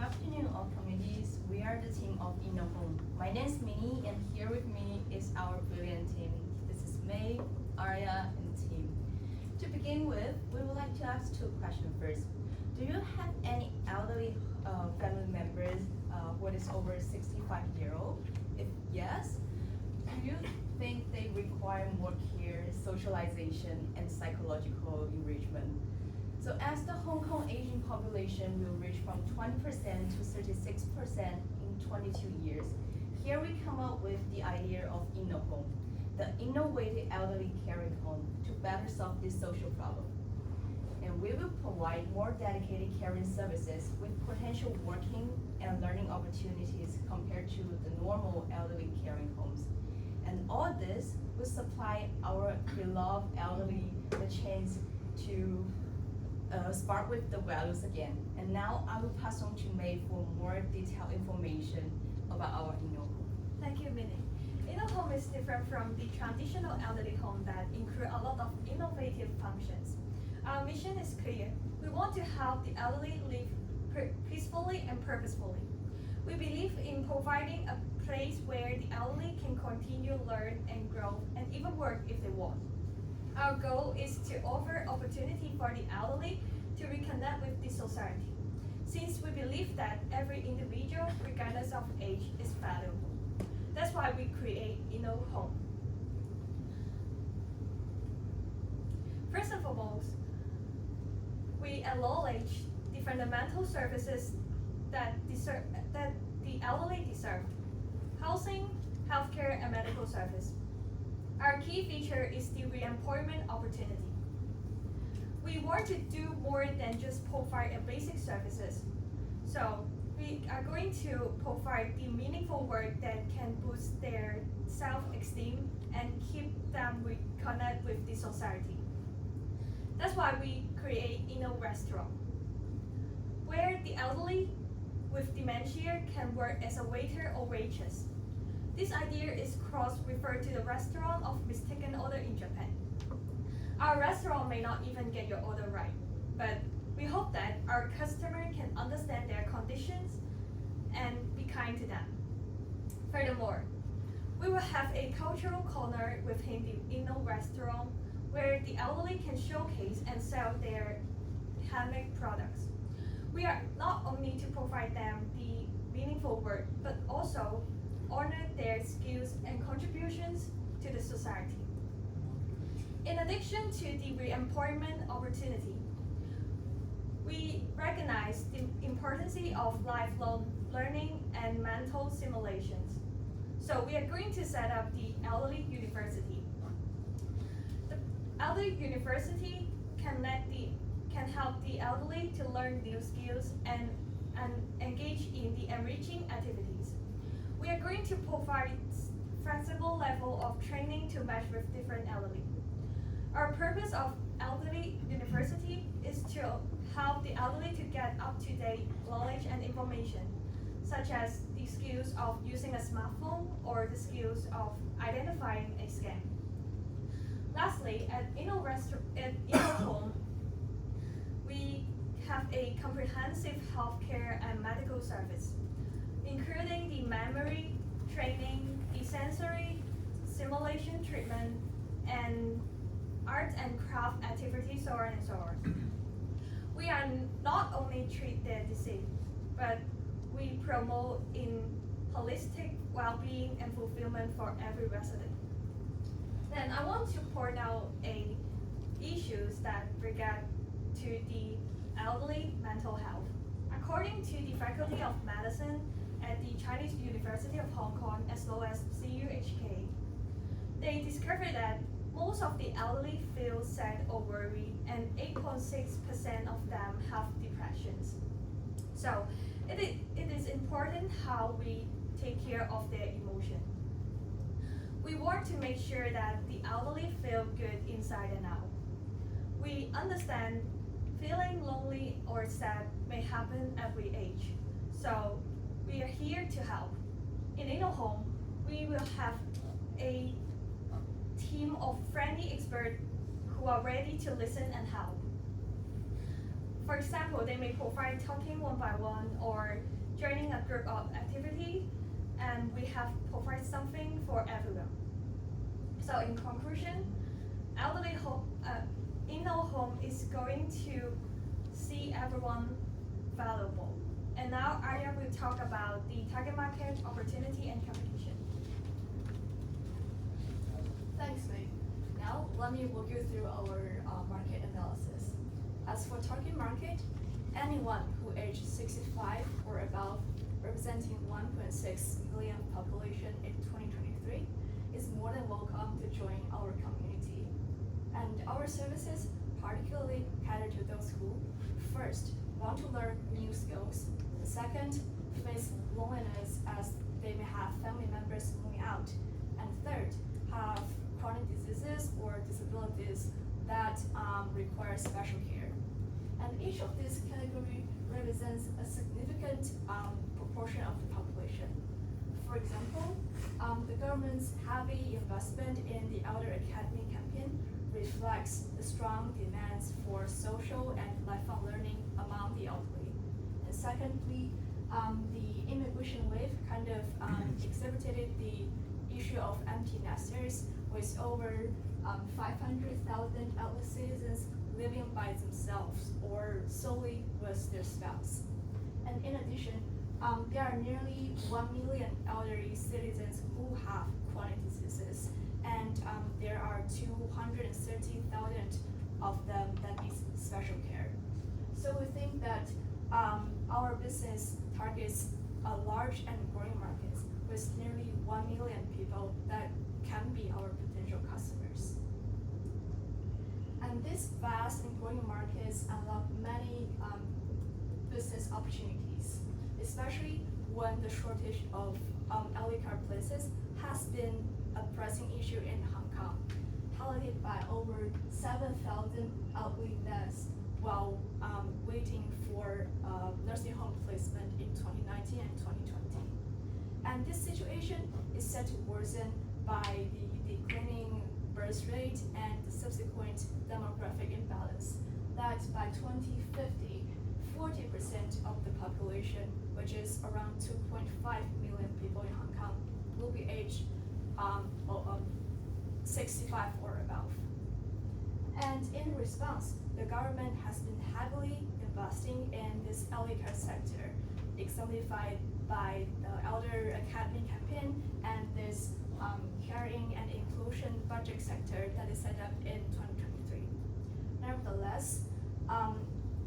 afternoon, all committees. We are the team of InnoHome. My name is Minnie, and here with me is our brilliant team. This is May, Arya, and Tim. To begin with, we would like to ask two questions first. Do you have any elderly family members who is over 65-year-old? If yes, do you think they require more care, socialization, and psychological enrichment? So as the Hong Kong aging population will reach from 20% to 36% in 22 years, here we come up with the idea of InnoHome, the innovative elderly caring home to better solve this social problem. And we will provide more dedicated caring services with potential working and learning opportunities compared to the normal elderly caring homes. And all this will supply our beloved elderly the chance to spark with the values again. And now I will pass on to May for more detailed information about our InnoHome. Thank you, Minnie. InnoHome is different from the traditional elderly home that include a lot of innovative functions. Our mission is clear. We want to help the elderly live peacefully and purposefully. We believe in providing a place where the elderly can continue learn and grow and even work if they want. Our goal is to offer opportunity for the elderly to reconnect with the society, since we believe that every individual, regardless of age, is valuable. That's why we create InnoHome. First and foremost, we acknowledge the fundamental services that the elderly deserve: housing, healthcare, and medical service. Our key feature is the re-employment opportunity. We want to do more than just provide a basic services. So we are going to provide the meaningful work that can boost their self-esteem and keep them reconnect with the society. That's why we create Inno Restaurant, where the elderly with dementia can work as a waiter or waitress. This idea is cross-referred to the restaurant of mistaken order in Japan. Our restaurant may not even get your order right, but we hope that our customer can understand their conditions and be kind to them. Furthermore, we will have a cultural corner within the Inno Restaurant where the elderly can showcase and sell their handmade products. We are not only to provide them the meaningful work, but also honor their skills and contributions to the society. In addition to the re-employment opportunity, we recognize the importance of lifelong learning and mental simulations. So we are going to set up the Elderly University. The Elderly University can help the elderly to learn new skills and engage in the enriching activities. We are going to provide flexible level of training to match with different elderly. Our purpose of Elderly University is to help the elderly to get up-to-date knowledge and information, such as the skills of using a smartphone or the skills of identifying a scam. Lastly, at InnoHome, we have a comprehensive healthcare and medical service, including the memory, training, the sensory, simulation treatment, and art and craft activities, so on and so on. We are not only treat the disease, but we promote in holistic well-being and fulfillment for every resident. Then I want to point out issues that regard to the elderly mental health. According to the Faculty of Medicine at the Chinese University of Hong Kong as well as CUHK, they discovered that most of the elderly feel sad or worried, and 8.6% of them have depressions. So it is important how we take care of their emotion. We want to make sure that the elderly feel good inside and out. We understand feeling lonely or sad may happen every age, so we are here to help. In InnoHome, we will have a team of friendly experts who are ready to listen and help. For example, they may provide talking one by one or joining a group of activity, and we have provided something for everyone. So in conclusion, elderly home, in-our home is going to see everyone valuable. And now Arya will talk about the target market, opportunity, and competition. Thanks, May. Now, let me walk you through our market analysis. As for target market, anyone who aged 65 or above, representing 1.6 million population in 2023, is more than welcome to join our community. And our services particularly cater to those who, first, want to learn new skills, second, face loneliness as they may have family members moving out, and third, have chronic diseases or disabilities that require special care. And each of these categories represents a significant proportion of the population. For example, the government's heavy investment in the Elder Academy campaign reflects the strong demands for social and lifelong learning among the elderly. And secondly, the immigration wave kind of exhibited the issue of empty nesters with over 500,000 elderly citizens living by themselves or solely with their spouse. And in addition, there are nearly 1 million elderly citizens who have chronic diseases, and there are 230,000 of them that need special care. So we think that our business targets a large and growing market with nearly 1 million people that can be our potential customers. And these vast and growing markets unlock many business opportunities, especially when the shortage of elderly care places has been a pressing issue in Hong Kong, highlighted by over 7,000 elderly deaths while waiting for nursing home placement in 2019 and 2020. And this situation is set to worsen by the declining birth rate and the subsequent demographic imbalance, that by 2050, 40% of the population, which is around 2.5 million people in Hong Kong, will be aged 65 or above. And in response, the government has been heavily investing in this elderly care sector, exemplified by the Elder Academy campaign and this caring and inclusion budget sector that is set up in 2023. Nevertheless,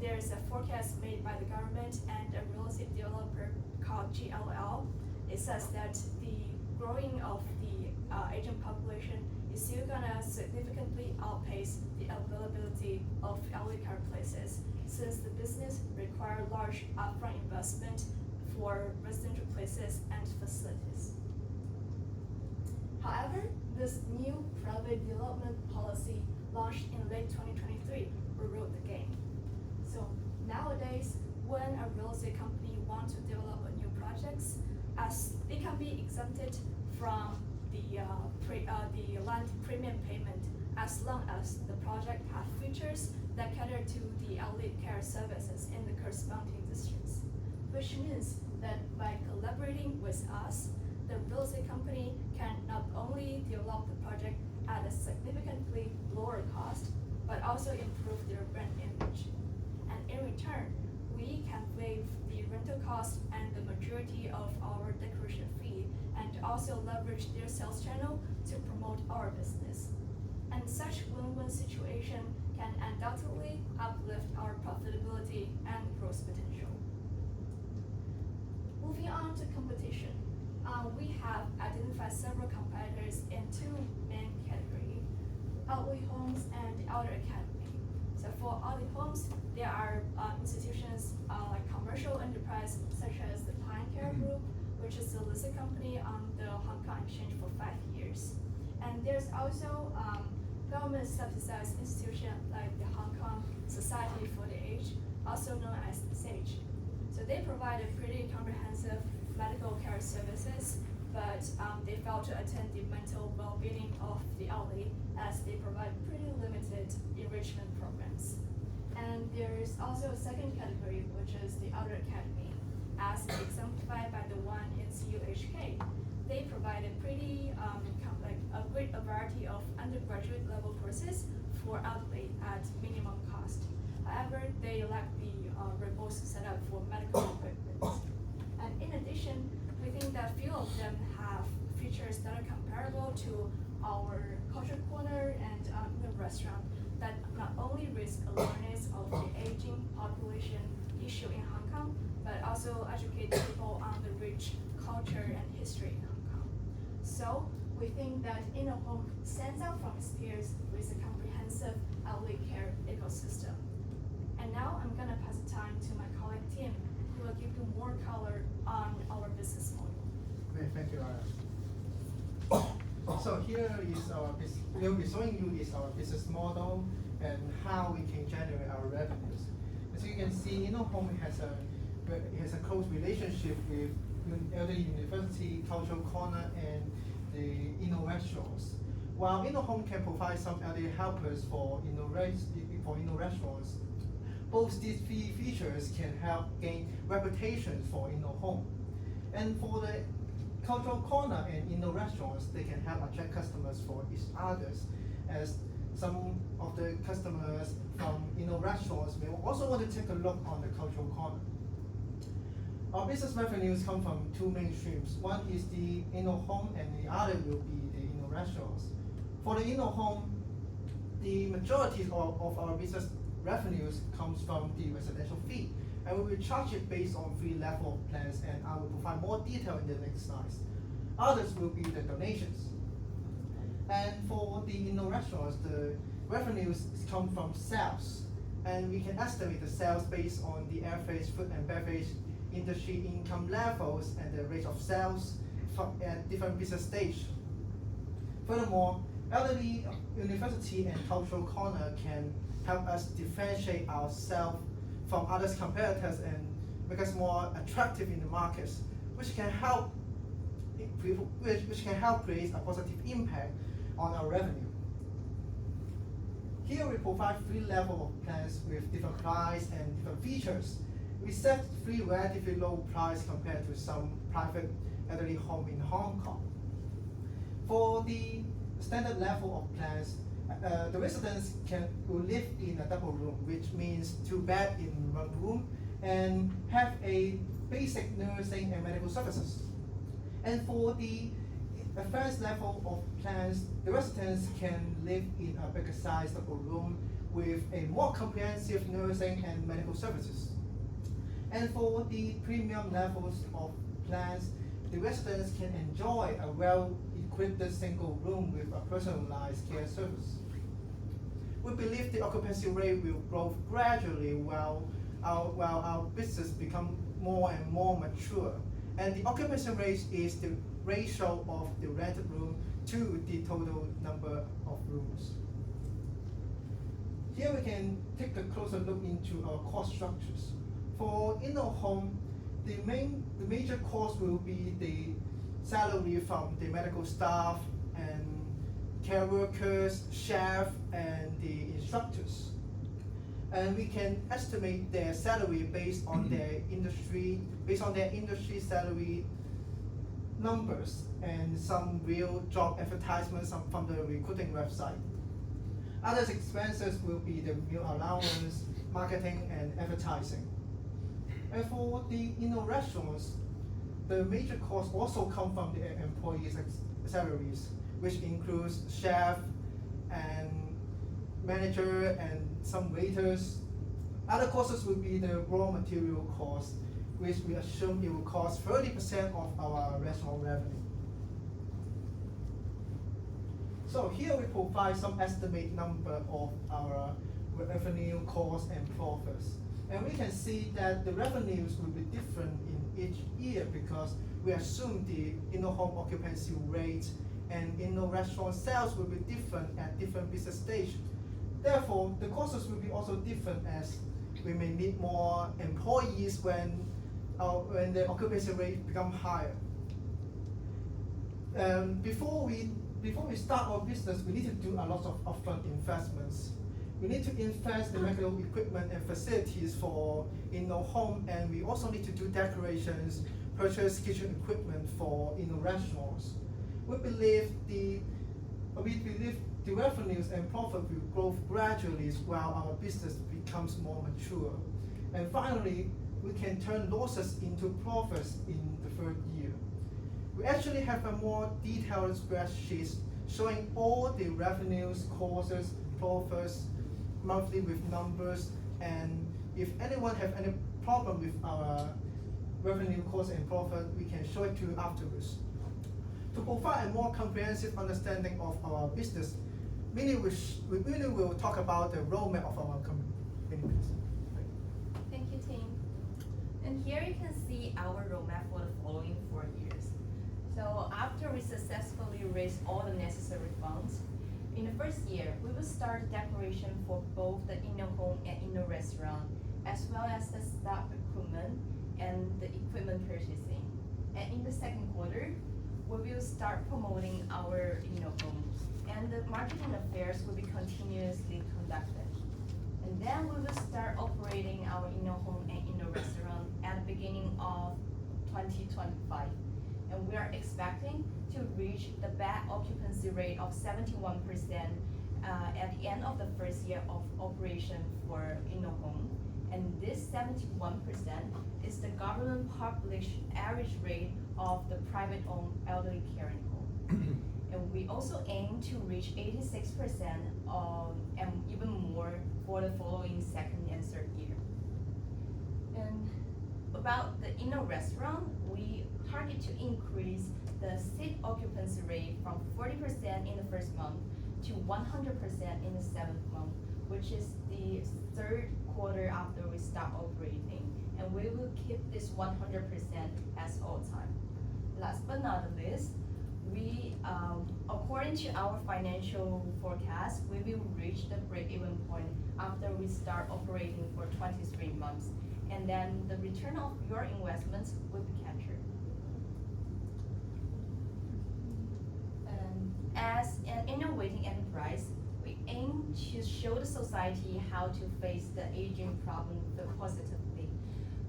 there's a forecast made by the government and a real estate developer called GLL. It says that the growing of the aging population is still gonna significantly outpace the availability of elderly care places, since the business require large upfront investment for residential places and facilities. However, this new private development policy launched in late 2023 rewrote the game. So nowadays, when a real estate company wants to develop a new projects, as it can be exempted from the land premium payment as long as the project have features that cater to the elderly care services in the corresponding districts, which means that by collaborating with us, the real estate company can not only develop the project at a significantly lower cost, but also improve their brand image. And in return, we can waive the rental cost and the majority of our decoration fee, and also leverage their sales channel to promote our business. And such win-win situation can undoubtedly uplift our profitability and growth potential. Moving on to competition, we have identified several competitors in two main categories: elderly homes and elder academy. So for elderly homes, there are institutions like commercial enterprise such as the Pine Care Group, which is a listed company on the Hong Kong Exchange for 5 years. And there's also government subsidized institution like the Hong Kong Society for the Aged, also known as SAGE. So they provide a pretty comprehensive medical care services, but they fail to attend the mental well-being of the elderly, as they provide pretty limited enrichment programs. And there is also a second category, which is the other academy, as exemplified by the one in CUHK. They provide a pretty a great variety of undergraduate level courses for outlay at minimum cost. However, they lack the robust setup for medical equipment. And in addition, we think that few of them have features that are comparable to our culture corner and the restaurant that not only risk awareness of the aging population issue in Hong Kong, but also educate people on the rich culture and history in Hong Kong. So we think that InnoHome stands out from its peers with a comprehensive elderly care ecosystem. And now I'm gonna pass the time to my colleague Tim, who will give you more color on our business model. Okay, thank you, Ara. So here is we'll be showing you is our business model and how we can generate our revenues. As you can see, InnoHome has a close relationship with Elderly University, Cultural Corner, and the Restaurants. While InnoHome can provide some elderly helpers for restaurants, both these three features can help gain reputation for InnoHome. And for the Cultural Corner and Restaurants, they can help attract customers for each others, as some of the customers from Restaurants may also want to take a look on the Cultural Corner. Our business revenues come from two main streams. One is the InnoHome and the other will be the Restaurants. For the InnoHome, the majority of our business revenues comes from the residential fee, and we will charge it based on 3 level of plans, and I will provide more detail in the next slides. Others will be the donations. And for the Restaurants, the revenues come from sales, and we can estimate the sales based on the average food and beverage industry income levels and the rate of sales at different business stage. Furthermore, Elderly University and Cultural Corner can help us differentiate ourselves from other competitors and make us more attractive in the markets, which can help create a positive impact on our revenue. Here we provide 3 levels of plans with different price and different features. We set 3 relatively low price compared to some private elderly home in Hong Kong. For the standard level of plans, the residents will live in a double room, which means 2 beds in 1 room, and have a basic nursing and medical services. And for the advanced level of plans, the residents can live in a bigger size double room with a more comprehensive nursing and medical services. And for the premium levels of plans, the residents can enjoy a well-equipped single room with a personalized care service. We believe the occupancy rate will grow gradually while our business become more and more mature. And the occupancy rate is the ratio of the rented room to the total number of rooms. Here we can take a closer look into our cost structures. For InnoHome, the major cost will be the salary from the medical staff and care workers, chef, and the instructors. And we can estimate their salary based on their industry salary numbers and some real job advertisements from the recruiting website. Other expenses will be the meal allowance, marketing, and advertising. And for the Restaurants, the major costs also come from the employees' salaries, which includes chef and manager and some waiters. Other costs will be the raw material cost, which we assume it will cost 30% of our restaurant revenue. So here we provide some estimate number of our revenue, cost, and profits. And we can see that the revenues will be different in each year because we assume the InnoHome occupancy rate and Restaurant sales will be different at different business stage. Therefore, the costs will be also different as we may need more employees when the occupancy rate become higher. Before we start our business, we need to do a lot of upfront investments. We need to invest in medical equipment and facilities for home, and we also need to do decorations, purchase kitchen equipment for restaurants. We believe the revenues and profit will grow gradually while our business becomes more mature. And finally, we can turn losses into profits in the third year. We actually have a more detailed spreadsheet showing all the revenues, costs, profits, monthly with numbers, and if anyone have any problem with our revenue, cost, and profit, we can show it to you afterwards. To provide a more comprehensive understanding of our business, Minnie will talk about the roadmap of our company. Thank you, Tim. And here you can see our roadmap for the following 4 years. So after we successfully raise all the necessary funds, in the first year, we will start decoration for both the inner home and inner restaurant, as well as the staff equipment and the equipment purchasing. And in the second quarter, we will start promoting our inner home, and the marketing affairs will be continuously conducted. And then we will start operating our inner home and inner restaurant at the beginning of 2025. And we are expecting to reach the bed occupancy rate of 71% at the end of the first year of operation for inner home. And this 71% is the government published average rate of the private-owned elderly caring home. And we also aim to reach 86% and even more for the following second and third year. And about the inner restaurant, we target to increase the seat occupancy rate from 40% in the first month to 100% in the seventh month, which is the third quarter after we start operating. And we will keep this 100% as all time. Last but not least, we, according to our financial forecast, we will reach the break-even point after we start operating for 23 months. And then the return of your investments will be captured. As an innovating enterprise, we aim to show the society how to face the aging problem positively.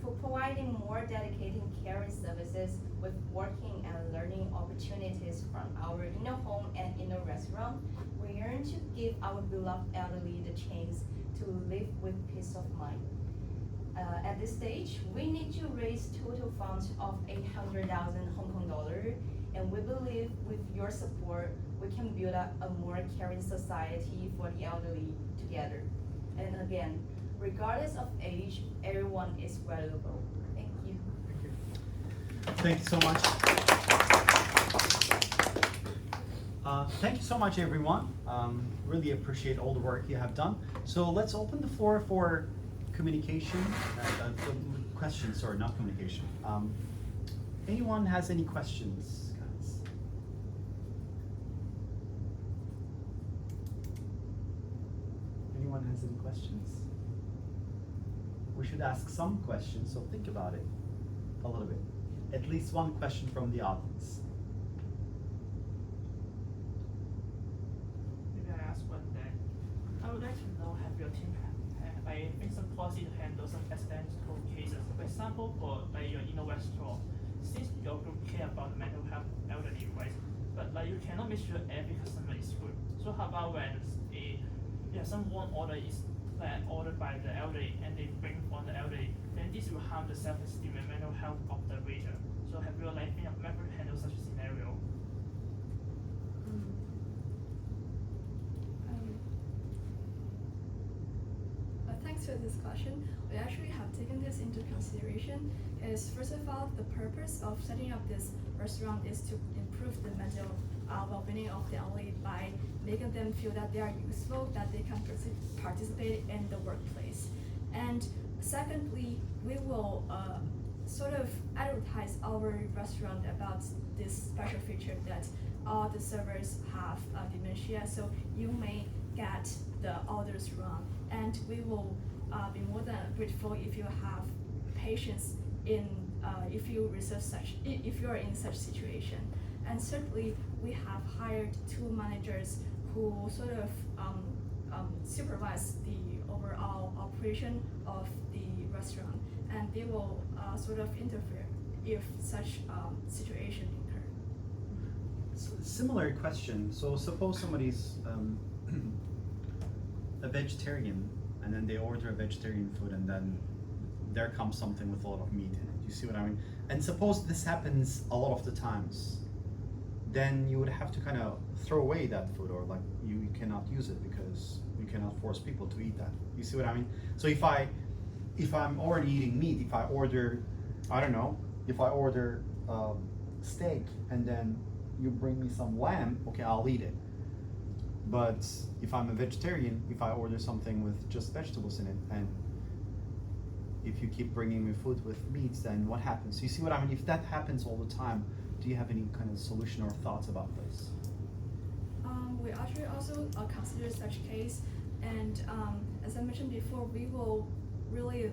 For providing more dedicated caring services with working and learning opportunities from our inner home and inner restaurant, we yearn to give our beloved elderly the chance to live with peace of mind. At this stage, we need to raise total funds of 800,000 Hong Kong dollars, and we believe with your support, we can build up a more caring society for the elderly together. And again, regardless of age, everyone is valuable. Thank you. Thank you so much. Thank you so much, everyone. Really appreciate all the work you have done. So let's open the floor for communication, questions, or not communication. Anyone has any questions, guys? Anyone has any questions? We should ask some questions, so think about it a little bit. At least one question from the audience. Maybe I ask one then. I would like to know, have your team some policy to handle some accidental cases? For example, for your inner restaurant, since your group care about the mental health elderly, right? But you cannot make sure every customer is good. So how about when someone ordered by the elderly and they bring on the elderly, then this will harm the self-esteem and mental health of the waiter. So have you ever handled such a scenario? Thanks for this question. We actually have taken this into consideration. Is first of all, the purpose of setting up this restaurant is to improve the mental well-being of the elderly by making them feel that they are useful, that they can participate in the workplace. And secondly, we will sort of advertise our restaurant about this special feature that all the servers have dementia, so you may get the orders wrong, and we will be more than grateful if you have patience in if you are in such situation. And certainly, we have hired 2 managers who sort of supervise the overall operation of the restaurant, and they will sort of interfere if such situation occur. Similar question. So suppose somebody's a vegetarian, and then they order a vegetarian food, and then there comes something with a lot of meat in it. You see what I mean? And suppose this happens a lot of the times, then you would have to kind of throw away that food, or like you cannot use it because you cannot force people to eat that. You see what I mean? So if I'm already eating meat, if I order, I don't know, if I order steak and then you bring me some lamb, okay, I'll eat it. But if I'm a vegetarian, if I order something with just vegetables in it, and if you keep bringing me food with meats, then what happens? You see what I mean? If that happens all the time, do you have any kind of solution or thoughts about this? We actually also consider such case, and as I mentioned before, we will really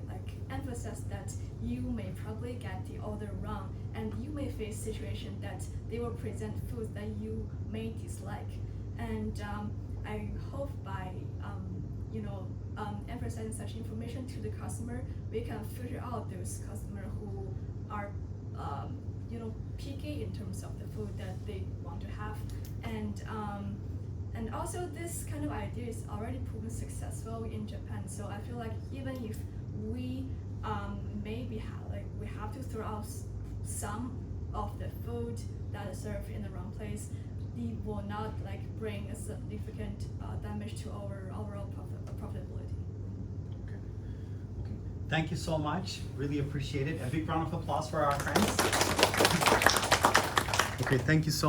emphasize that you may probably get the order wrong, and you may face situation that they will present foods that you may dislike. And I hope by emphasizing such information to the customer, we can filter out those customers who are picky in terms of the food that they want to have. And also this kind of idea is already proven successful in Japan. So I feel like even if we maybe we have to throw out some of the food that is served in the wrong place, it will not bring a significant damage to our overall profitability. Okay. Thank you so much. Really appreciate it. A big round of applause for our friends. Okay, thank you so